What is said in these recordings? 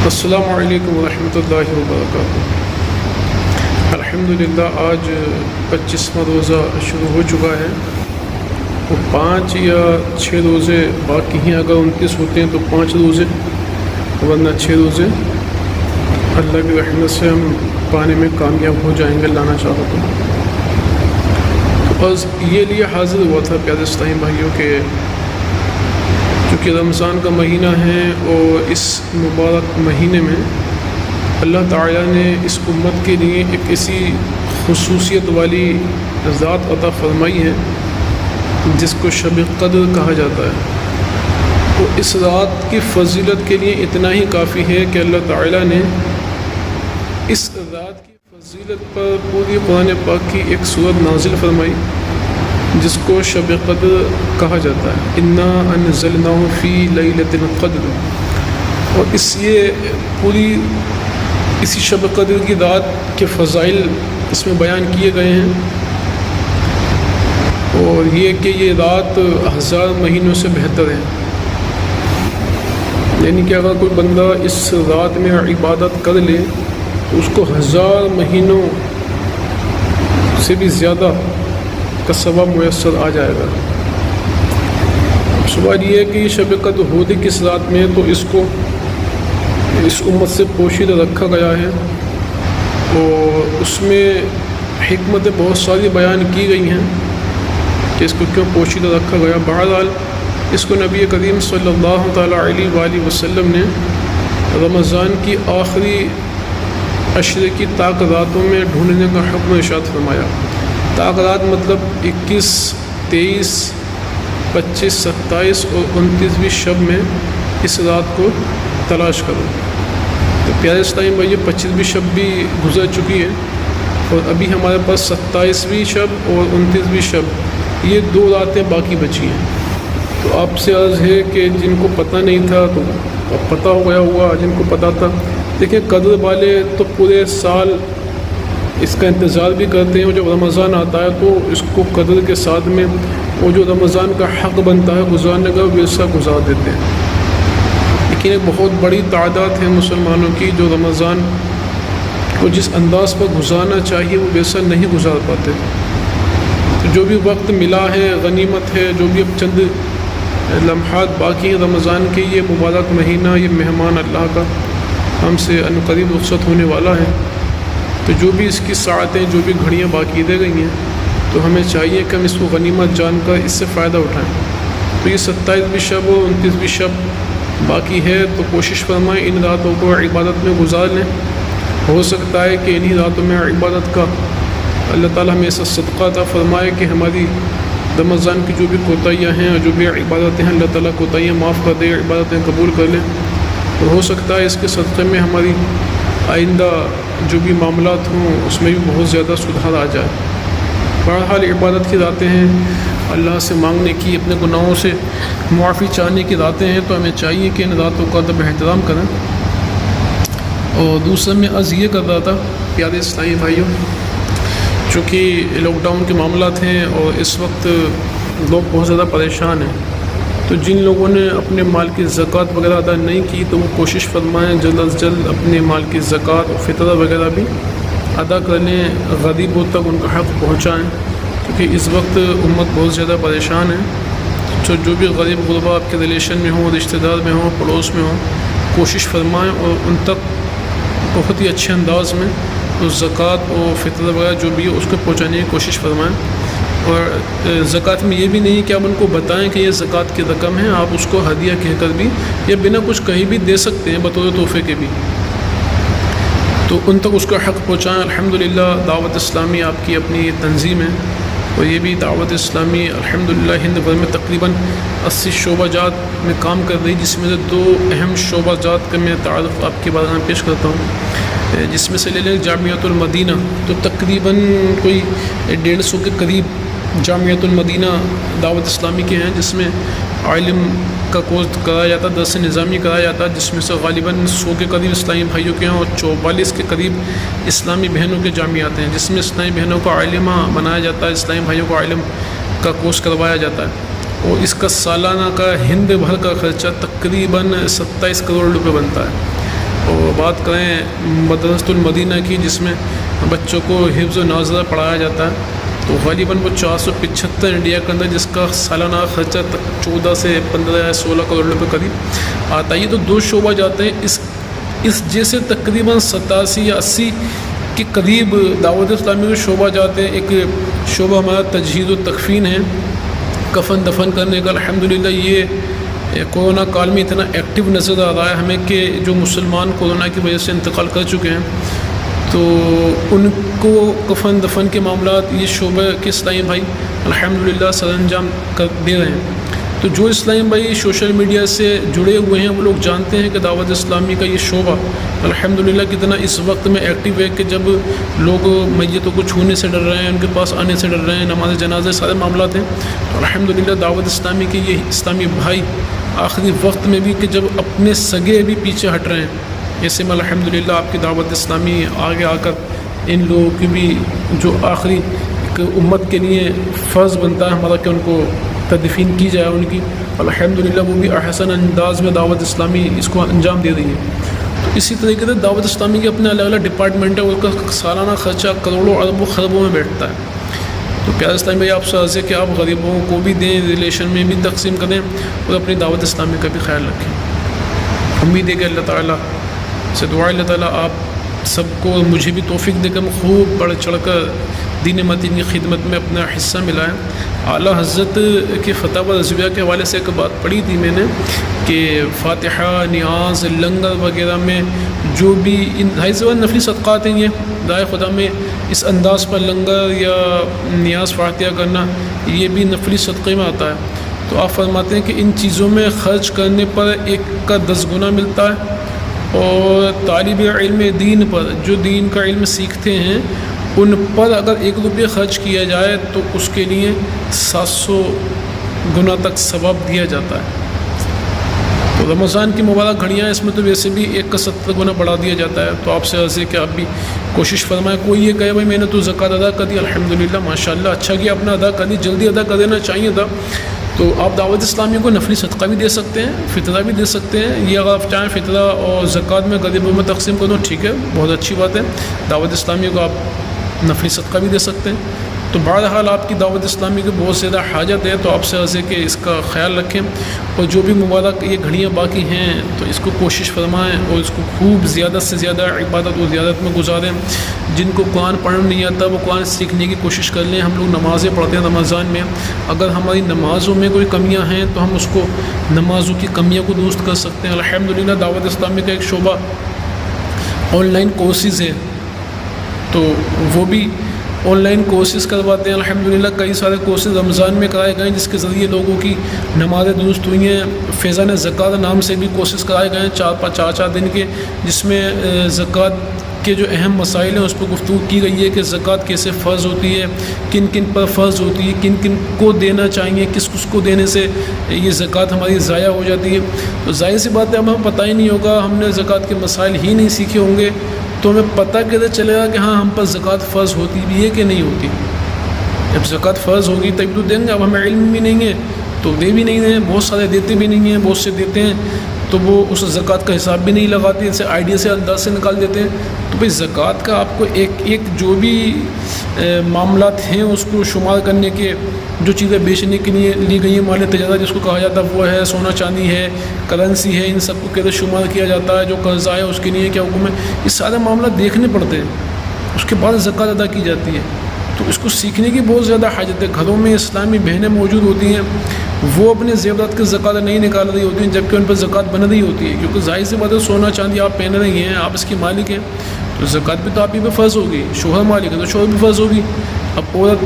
السلام علیکم ورحمۃ اللہ وبرکاتہ۔ الحمدللہ آج 25واں روزہ شروع ہو چکا ہے۔ وہ 5 یا 6 روزے باقی ہیں، اگر 29 ہوتے ہیں تو 5 روزے، ورنہ 6 روزے اللہ کی رحمت سے ہم پانے میں کامیاب ہو جائیں گے، لانا چاہو تو بس یہ لیے حاضر ہوا تھا پیارے اسلامی بھائیوں کے چونکہ رمضان کا مہینہ ہے اور اس مبارک مہینے میں اللہ تعالیٰ نے اس امت کے لیے ایک ایسی خصوصیت والی ذات عطا فرمائی ہے جس کو شب قدر کہا جاتا ہے۔ تو اس رات کی فضیلت کے لیے اتنا ہی کافی ہے کہ اللہ تعالیٰ نے اس رات کی فضیلت پر پوری قرآن پاک کی ایک سورت نازل فرمائی جس کو شب قدر کہا جاتا ہے۔ انا انزلناہ فی لیلۃ القدر، اور اسی شب قدر کی رات کے فضائل اس میں بیان کیے گئے ہیں، اور یہ کہ یہ رات 1000 مہینوں سے بہتر ہے، یعنی کہ اگر کوئی بندہ اس رات میں عبادت کر لے تو اس کو 1000 مہینوں سے بھی زیادہ کا ثواب میسر آ جائے گا۔ سوال یہ ہے کہ یہ شب قدر ہوتی کس رات میں، تو اس کو اس امت سے پوشیدہ رکھا گیا ہے، اور اس میں حکمتیں بہت ساری بیان کی گئی ہیں کہ اس کو کیوں پوشیدہ رکھا گیا۔ بہرحال اس کو نبی کریم صلی اللہ تعالیٰ علیہ وآلہ وسلم نے رمضان کی آخری عشرے کی طاق راتوں میں ڈھونڈنے کا حکم ارشاد فرمایا۔ طاق رات مطلب 21، 23، 25، 27 اور 29ویں شب میں اس رات کو تلاش کرو۔ تو پیارے اسلامی بھائی 25ویں شب بھی گزر چکی ہے، اور ابھی ہمارے پاس 27ویں شب اور 29ویں شب، یہ 2 راتیں باقی بچی ہیں۔ تو آپ سے عرض ہے کہ جن کو پتہ نہیں تھا تو اب پتہ ہو گیا ہوا، جن کو پتہ تھا دیکھیں قدر والے تو پورے سال اس کا انتظار بھی کرتے ہیں، اور جب رمضان آتا ہے تو اس کو قدر کے ساتھ میں وہ جو رمضان کا حق بنتا ہے گزارنے کا ویسا گزار دیتے ہیں۔ لیکن ایک بہت بڑی تعداد ہے مسلمانوں کی جو رمضان کو جس انداز پر گزارنا چاہیے وہ ویسا نہیں گزار پاتے۔ تو جو بھی وقت ملا ہے غنیمت ہے، جو بھی اب چند لمحات باقی ہیں رمضان کے، یہ مبارک مہینہ، یہ مہمان اللہ کا ہم سے عنقریب رخصت ہونے والا ہے، تو جو بھی اس کی ساعتیں، جو بھی گھڑیاں باقی رہ گئی ہیں، تو ہمیں چاہیے کہ ہم اس کو غنیمت جان کر اس سے فائدہ اٹھائیں۔ تو یہ 27ویں شب اور 29ویں شب باقی ہے، تو کوشش فرمائیں ان راتوں کو عبادت میں گزار لیں۔ ہو سکتا ہے کہ انہی راتوں میں عبادت کا اللہ تعالیٰ ہمیں ایسا صدقہ عطا فرمائے کہ ہماری رمضان کی جو بھی کوتاہیاں ہیں اور جو بھی عبادتیں ہیں اللہ تعالیٰ کوتاہیاں معاف کر دے، عبادتیں قبول کر لیں، اور ہو سکتا ہے اس کے صدقے میں ہماری آئندہ جو بھی معاملات ہوں اس میں بھی بہت زیادہ سدھار آ جائے۔ بہرحال عبادت کی راتیں ہیں، اللہ سے مانگنے کی، اپنے گناہوں سے معافی چاہنے کی راتیں ہیں، تو ہمیں چاہیے کہ ان راتوں کا ادب احترام کریں۔ اور دوسرا میں عرض یہ کر رہا تھا پیارے اسلامی بھائیوں، چونکہ لاک ڈاؤن کے معاملات ہیں اور اس وقت لوگ بہت زیادہ پریشان ہیں، تو جن لوگوں نے اپنے مال کی زکوٰۃ وغیرہ ادا نہیں کی تو وہ کوشش فرمائیں جلد از جلد اپنے مال کی زکوٰۃ اور فطرہ وغیرہ بھی ادا کر لیں، غریبوں تک ان کا حق پہنچائیں، کیونکہ اس وقت امت بہت زیادہ پریشان ہے۔ جو بھی غریب غربا آپ کے ریلیشن میں ہوں، رشتہ دار میں ہوں، پڑوس میں ہوں، کوشش فرمائیں اور ان تک بہت ہی اچھے انداز میں اس زکوٰۃ اور فطرہ وغیرہ جو بھی ہے اس کو پہنچانے کی کوشش فرمائیں۔ اور زکوٰۃ میں یہ بھی نہیں کہ آپ ان کو بتائیں کہ یہ زکوٰۃ کی رقم ہے، آپ اس کو ہدیہ کہہ کر بھی یا بنا کچھ کہیں بھی دے سکتے ہیں بطور تحفے کے بھی، تو ان تک اس کا حق پہنچائیں۔ الحمدللہ دعوت اسلامی آپ کی اپنی تنظیم ہے، اور یہ بھی دعوت اسلامی الحمدللہ ہند بھر میں تقریباً 80 شعبہ جات میں کام کر رہی، جس میں سے 2 اہم شعبہ جات کا میں تعارف آپ کے بارے میں پیش کرتا ہوں، جس میں سے لے لیں جامعۃ المدینہ، تو تقریباً کوئی 150 کے قریب جامعۃ المدینہ دعوت اسلامی کے ہیں، جس میں علم کا کورس کرایا جاتا ہے، درس نظامی کرایا جاتا ہے، جس میں سے غالباً 100 کے قریب اسلامی بھائیوں کے ہیں اور 44 کے قریب اسلامی بہنوں کے جامعات ہیں، جس میں اسلامی بہنوں کا علمہ بنایا جاتا ہے، اسلامی بھائیوں کو علم کا کورس کروایا جاتا ہے، اور اس کا سالانہ کا ہند بھر کا خرچہ تقریباً 27 کروڑ روپے بنتا ہے، اور بات کریں مدرسۃ المدینہ کی، جس میں بچوں کو حفظ و ناظرہ پڑھایا جاتا ہے، تو غالباً وہ 475 انڈیا کے اندر، جس کا سالانہ خرچہ 14 سے 15 یا 16 کروڑ روپے قریب آتا ہے۔ یہ تو 2 شعبہ جاتے ہیں، اس جیسے تقریباً 87 یا 80 کے قریب دعوت اسلامی کے شعبہ جاتے ہیں۔ ایک شعبہ ہمارا تجہیز و تکفین ہے، کفن دفن کرنے کا۔ الحمدللہ یہ کورونا کال میں اتنا ایکٹیو نظر آ رہا ہے ہمیں کہ جو مسلمان کورونا کی وجہ سے انتقال کر چکے ہیں، تو ان کو کفن دفن کے معاملات یہ شعبہ کے اسلامی بھائی الحمدللہ سر انجام کر دے رہے ہیں۔ تو جو اسلامی بھائی سوشل میڈیا سے جڑے ہوئے ہیں وہ لوگ جانتے ہیں کہ دعوت اسلامی کا یہ شعبہ الحمدللہ کتنا اس وقت میں ایکٹیو ہے، کہ جب لوگ میتوں کو چھونے سے ڈر رہے ہیں، ان کے پاس آنے سے ڈر رہے ہیں، نماز جنازے سارے معاملات ہیں، تو الحمدللہ دعوت اسلامی کے یہ اسلامی بھائی آخری وقت میں بھی کہ جب اپنے سگے بھی پیچھے ہٹ رہے ہیں، ایسے میں الحمدللہ آپ کی دعوت اسلامی آگے آ کر ان لوگوں کی بھی جو آخری ایک امت کے لیے فرض بنتا ہے ہمارا کہ ان کو تدفین کی جائے ان کی، الحمدللہ وہ بھی احسن انداز میں دعوت اسلامی اس کو انجام دے رہی ہے۔ تو اسی طریقے سے دعوت اسلامی کے اپنے الگ الگ ڈپارٹمنٹ ہے، ان کا سالانہ خرچہ کروڑوں اربوں خربوں میں بیٹھتا ہے۔ تو پیارے اسلامی بھائی آپ سے عرض ہے کہ آپ غریبوں کو بھی دیں، ریلیشن میں بھی تقسیم کریں، اور اپنی دعوت اسلامی کا بھی خیال رکھیں۔ امید ہے کہ اللہ تعالیٰ سے دعا اللہ تعالیٰ آپ سب کو مجھے بھی توفیق دے کر خوب بڑھ چڑھ کر دین متین کی خدمت میں اپنا حصہ ملائیں۔ اعلیٰ حضرت کے فتح و رضویہ کے حوالے سے ایک بات پڑھی تھی میں نے کہ فاتحہ، نیاز، لنگر وغیرہ میں جو بھی نفلی صدقات ہیں، یہ دعائے خدا میں اس انداز پر لنگر یا نیاز فاتحہ کرنا یہ بھی نفلی صدقے میں آتا ہے۔ تو آپ فرماتے ہیں کہ ان چیزوں میں خرچ کرنے پر 1 کا 10 گنا ملتا ہے، اور طالب علم دین پر جو دین کا علم سیکھتے ہیں ان پر اگر 1 روپیہ خرچ کیا جائے تو اس کے لیے 700 گنا تک ثواب دیا جاتا ہے۔ تو رمضان کی مبارک گھڑیاں اس میں تو ویسے بھی 1 کا 70 گنا بڑھا دیا جاتا ہے۔ تو آپ سے عرض ہے کہ آپ بھی کوشش فرمائیں۔ کوئی یہ کہے بھائی میں نے تو زکوٰۃ ادا کر دی، الحمدللہ ماشاءاللہ اچھا کیا، اپنا ادا کر دی، جلدی ادا کر دینا چاہیے تھا۔ تو آپ دعوت اسلامی کو نفلی صدقہ بھی دے سکتے ہیں، فطرہ بھی دے سکتے ہیں، یہ اگر آپ چاہیں فطرہ اور زکوٰۃ میں غریبوں میں تقسیم کر دو، ٹھیک ہے، بہت اچھی بات ہے۔ دعوت اسلامی کو آپ نفلی صدقہ بھی دے سکتے ہیں۔ تو بہرحال آپ کی دعوت اسلامی کو بہت زیادہ حاجت ہے، تو آپ سے عرض ہے کہ اس کا خیال رکھیں، اور جو بھی مبارک یہ گھڑیاں باقی ہیں تو اس کو کوشش فرمائیں اور اس کو خوب زیادہ سے زیادہ عبادت و زیادت میں گزاریں۔ جن کو قرآن پڑھنا نہیں آتا وہ قرآن سیکھنے کی کوشش کر لیں۔ ہم لوگ نمازیں پڑھتے ہیں رمضان میں، اگر ہماری نمازوں میں کوئی کمیاں ہیں تو ہم اس کو نمازوں کی کمیاں کو درست کر سکتے ہیں۔ الحمدللہ دعوت اسلامی کا ایک شعبہ آن لائن کورسز ہے، تو وہ بھی آن لائن کورسز کرواتے ہیں۔ الحمدللہ کئی سارے کورسز رمضان میں کرائے گئے ہیں، جس کے ذریعے لوگوں کی نمازیں درست ہوئی ہیں۔ فیضان زکوٰۃ نام سے بھی کورسز کرائے گئے ہیں 4 دن کے، جس میں زکوٰۃ کے جو اہم مسائل ہیں اس پر گفتگو کی گئی ہے کہ زکوٰۃ کیسے فرض ہوتی ہے، کن کن پر فرض ہوتی ہے، کن کن کو دینا چاہیے، کس کو دینے سے یہ زکوٰۃ ہماری ضائع ہو جاتی ہے۔ تو ظاہر سی بات ہے ہمیں پتہ ہی نہیں ہوگا، ہم نے زکوٰۃ کے مسائل ہی نہیں سیکھے ہوں گے تو ہمیں پتہ کیسے چلے گا کہ ہاں ہم پر زکوٰۃ فرض ہوتی بھی ہے کہ نہیں ہوتی۔ جب زکوٰۃ فرض ہوگی تب تو دیں گے، اب ہمیں علم بھی نہیں ہے تو دے بھی نہیں ہیں، بہت سارے دیتے بھی نہیں ہیں، بہت سے دیتے ہیں تو وہ اس زکوٰۃ کا حساب بھی نہیں لگاتے، اسے آئیڈیا سے انداز سے نکال دیتے ہیں۔ تو بھئی زکوٰۃ کا آپ کو ایک جو بھی معاملات ہیں اس کو شمار کرنے کے، جو چیزیں بیچنے کے لیے لی گئی ہیں مال تجارت جس کو کہا جاتا ہے وہ ہے، سونا چاندی ہے، کرنسی ہے، ان سب کو کیسے شمار کیا جاتا ہے، جو قرضہ ہے اس کے لیے کیا حکم ہے، یہ سارے معاملات دیکھنے پڑتے ہیں، اس کے بعد زکوٰۃ ادا کی جاتی ہے۔ تو اس کو سیکھنے کی بہت زیادہ حاجت ہے۔ گھروں میں اسلامی بہنیں موجود ہوتی ہیں، وہ اپنے زیورات کے زکوٰۃ نہیں نکال رہی ہوتی ہیں جبکہ ان پر زکوٰۃ بن رہی ہوتی ہے، کیونکہ ظاہر سی بات ہے سونا چاندی آپ پہن رہی ہیں، آپ اس کی مالک ہیں، تو زکوٰۃ بھی تو آپ ہی پہ فرض ہوگی۔ شوہر مالک ہے تو شوہر بھی فرض ہوگی۔ اب عورت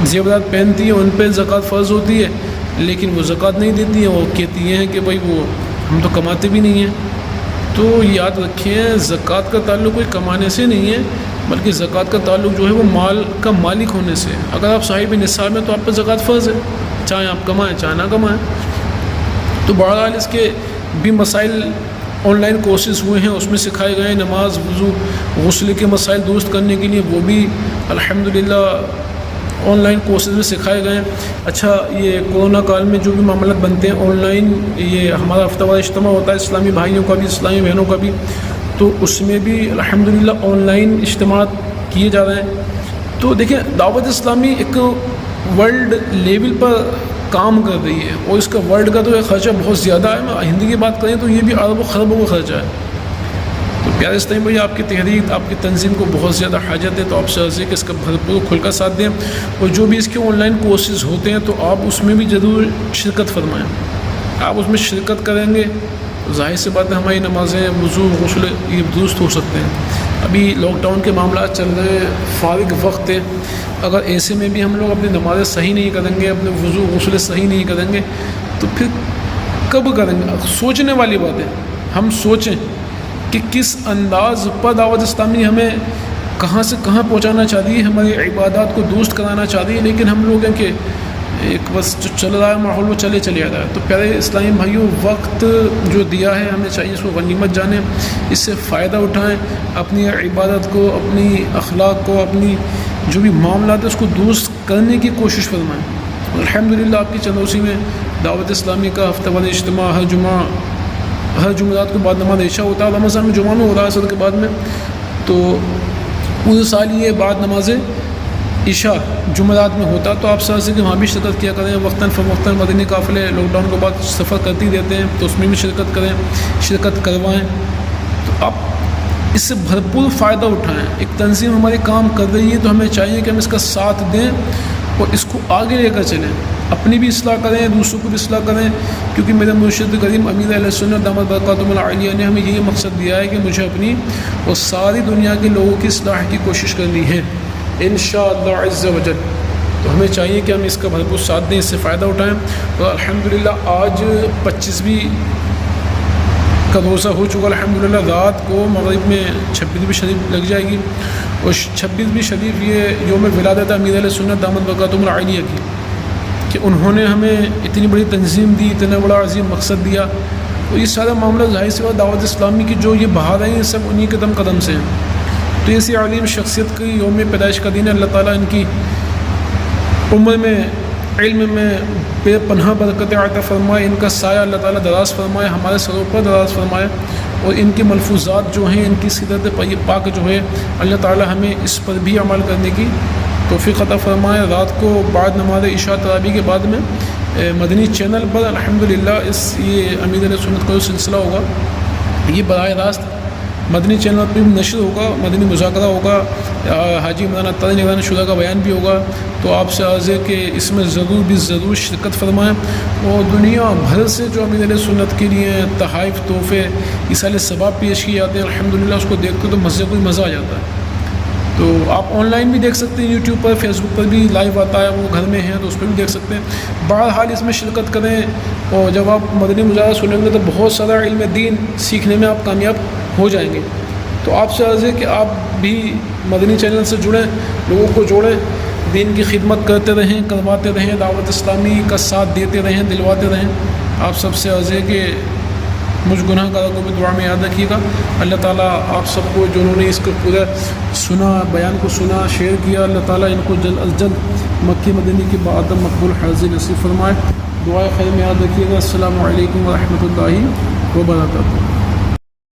زیورات پہنتی ہیں ان پہ زکوٰۃ فرض ہوتی ہے، لیکن وہ زکوٰۃ نہیں دیتی ہیں، وہ کہتی ہیں کہ بھائی وہ ہم تو کماتے بھی نہیں ہیں۔ تو یاد رکھیں زکوٰۃ کا تعلق کوئی کمانے سے نہیں ہے، بلکہ زکوٰۃ کا تعلق جو ہے وہ مال کا مالک ہونے سے۔ اگر آپ صاحب نصاب ہیں تو آپ پہ زکوٰۃ فرض ہے، چاہے آپ کمائیں چاہے نہ کمائیں۔ تو بہرحال اس کے بھی مسائل آن لائن کورسز ہوئے ہیں، اس میں سکھائے گئے ہیں، نماز، وضو، غسل کے مسائل درست کرنے کے لیے وہ بھی الحمدللہ آن لائن کورسز میں سکھائے گئے ہیں۔ اچھا یہ کورونا کال میں جو بھی معاملات بنتے ہیں آن لائن، یہ ہمارا ہفتہ وار اجتماع ہوتا ہے اسلامی بھائیوں کا بھی اسلامی بہنوں کا بھی، تو اس میں بھی الحمدللہ آن لائن اجتماعات کیے جا رہے ہیں. تو دیکھیں دعوت اسلامی ایک ورلڈ لیول پر کام کر رہی ہے اور اس کا ورلڈ کا تو خرچہ بہت زیادہ ہے. میں ہندی کی بات کریں تو یہ بھی اربوں خربوں کا خرچہ ہے. تو پیارے اسلامی بھائی آپ کی تحریک آپ کی تنظیم کو بہت زیادہ حاجت ہے. تو آپ سے عرض ہے کہ اس کا بھرپور کھل کر ساتھ دیں اور جو بھی اس کے آن لائن کورسز ہوتے ہیں تو آپ اس میں بھی ضرور شرکت فرمائیں. آپ اس میں شرکت کریں گے ظاہر سی بات ہے ہماری نمازیں وضو غسل یہ درست ہو سکتے ہیں. ابھی لاک ڈاؤن کے معاملات چل رہے ہیں, فارغ وقت ہے, اگر ایسے میں بھی ہم لوگ اپنی نمازیں صحیح نہیں کریں گے, اپنے وضو غسل صحیح نہیں کریں گے تو پھر کب کریں گے؟ سوچنے والی بات ہے. ہم سوچیں کہ کس انداز پر دعوت اسلامی ہمیں کہاں سے کہاں پہنچانا چاہتی ہے, ہماری عبادات کو درست کرانا چاہتی ہے, لیکن ہم لوگ ہیں کہ ایک بس جو چل رہا ہے ماحول وہ چلے آ رہا ہے. تو پیارے اسلامی بھائیوں وقت جو دیا ہے ہمیں چاہیے اس کو غنیمت جانیں, اس سے فائدہ اٹھائیں, اپنی عبادت کو اپنی اخلاق کو اپنی جو بھی معاملات ہیں اس کو درست کرنے کی کوشش فرمائیں. الحمدللہ آپ کی چندوسی میں دعوت اسلامی کا ہفتہ وار اجتماع ہر جمعرات کے بعد نماز عشاء ہوتا ہے. رمضان میں جمعہ میں ہو رہا ہے اصل کے بعد میں, تو پورے سال یہ بعد نماز عشاء جمعرات میں ہوتا. تو آپ سے کہ وہاں بھی شرکت کیا کریں. وقتاً فوقتاً مدنی قافلے لاک ڈاؤن کے بعد سفر کرتے ہی رہتے ہیں تو اس میں بھی شرکت کریں, شرکت کروائیں. تو آپ اس سے بھرپور فائدہ اٹھائیں. ایک تنظیم ہمارے کام کر رہی ہے تو ہمیں چاہیے کہ ہم اس کا ساتھ دیں اور اس کو آگے لے کر چلیں, اپنی بھی اصلاح کریں, دوسروں کو بھی اصلاح کریں. کیونکہ میرے مرشد کریم امیر اہل سنت دامت برکاتہم العالیہ نے ہمیں یہ مقصد دیا ہے کہ مجھے اپنی اور ساری دنیا کے لوگوں کی اصلاح کی کوشش کرنی ہے انشاءاللہ عز و جل. تو ہمیں چاہیے کہ ہم اس کا بھرپور ساتھ دیں, اس سے فائدہ اٹھائیں. اور الحمدللہ آج 25ویں کا روزہ ہو چکا. الحمدللہ رات کو مغرب میں 26ویں شریف لگ جائے گی اور 26ویں شریف یہ یوم ولادت امیر اہل سنت دامت برکاتہم العالیہ کی, کہ انہوں نے ہمیں اتنی بڑی تنظیم دی, اتنا بڑا عظیم مقصد دیا. تو یہ سارا معاملہ ظاہر سی بات دعوت اسلامی کی جو یہ بہار ہیں یہ سب انہی کے قدم سے ہیں. تو ایسی عظیم شخصیت کی یوم پیدائش کا دن ہے. اللہ تعالیٰ ان کی عمر میں علم میں بے پناہ برکت عطا فرمائے, ان کا سایہ اللہ تعالیٰ دراز فرمائے, ہمارے سروں پر دراز فرمائے, اور ان کے ملفوظات جو ہیں ان کی سیرت پاک جو ہے اللہ تعالیٰ ہمیں اس پر بھی عمل کرنے کی توفیق عطا فرمائے. رات کو بعد نماز عشاء تراویح کے بعد میں مدنی چینل پر الحمدللہ یہ امیر اہل سنت کا جو سلسلہ ہوگا یہ براہ راست مدنی چینل پہ بھی نشر ہوگا, مدنی مذاکرہ ہوگا, حاجی مولانا طارق نگران شدہ کا بیان بھی ہوگا. تو آپ سے عرض ہے کہ اس میں ضرور شرکت فرمائیں. اور دنیا بھر سے جو امیر اہل سنت کے لیے تحائف تحفے ایصال ثواب پیش کیے جاتے ہیں الحمدللہ اس کو دیکھتے تو مزہ آ جاتا ہے. تو آپ آن لائن بھی دیکھ سکتے ہیں, یوٹیوب پر فیس بک پر بھی لائیو آتا ہے, وہ گھر میں ہیں تو اس پہ بھی دیکھ سکتے ہیں. بہرحال اس میں شرکت کریں اور جب آپ مدنی مذاکرہ سنیں گے تو بہت سارا علم دین سیکھنے میں آپ کامیاب ہو جائیں گے. تو آپ سے عرض ہے کہ آپ بھی مدنی چینل سے جڑیں, لوگوں کو جوڑیں, دین کی خدمت کرتے رہیں, کرواتے رہیں, دعوت اسلامی کا ساتھ دیتے رہیں, دلواتے رہیں. آپ سب سے عرض ہے کہ مجھ گناہ گاروں کو بھی دعا میں یاد رکھیے گا. اللہ تعالیٰ آپ سب کو جنہوں نے اس کو پورا سنا, بیان کو سنا, شیئر کیا, اللہ تعالیٰ ان کو جلد از جلد مکی مدنی کی بآدم مقبول حاضر نصیب فرمائے. دعائے خیر میں یاد رکھیے گا. السلام علیکم ورحمۃ اللہ وبرکاتہ.